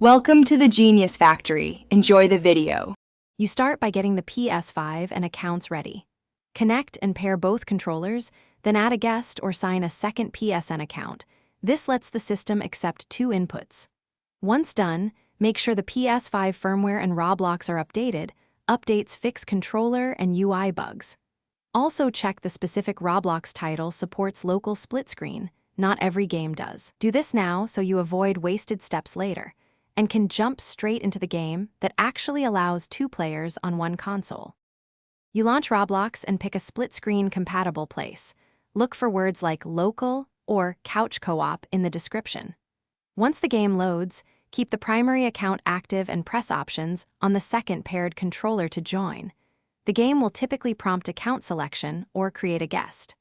Welcome to the Genius Factory. Enjoy the video. You start by getting the Ps5 and accounts ready. Connect and pair both controllers, then add a guest or sign a second PSN account. This lets the system accept two inputs. Once done, make sure the Ps5 firmware and Roblox are updated. Updates fix controller and UI bugs. Also check the specific Roblox title supports local split screen. Not every game does. Do this now so you avoid wasted steps later, and can jump straight into the game that actually allows two players on one console. You launch Roblox and pick a split-screen compatible place. Look for words like local or couch co-op in the description. Once the game loads, keep the primary account active and press options on the second paired controller to join. The game will typically prompt account selection or create a guest.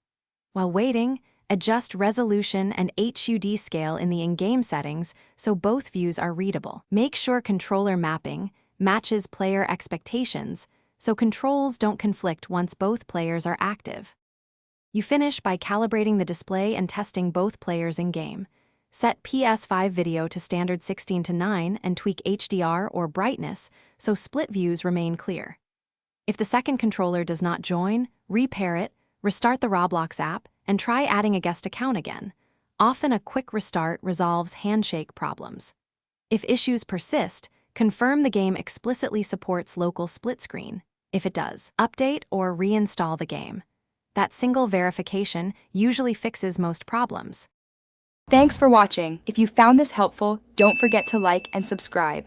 While waiting, adjust resolution and HUD scale in the in-game settings so both views are readable. Make sure controller mapping matches player expectations so controls don't conflict once both players are active. You finish by calibrating the display and testing both players in-game. Set Ps5 video to standard 16:9 and tweak HDR or brightness so split views remain clear. If the second controller does not join, repair it, restart the Roblox app, and try adding a guest account again. Often a quick restart resolves handshake problems. If issues persist, confirm the game explicitly supports local split screen. If it does, update or reinstall the game. That single verification usually fixes most problems. Thanks for watching. If you found this helpful, don't forget to like and subscribe.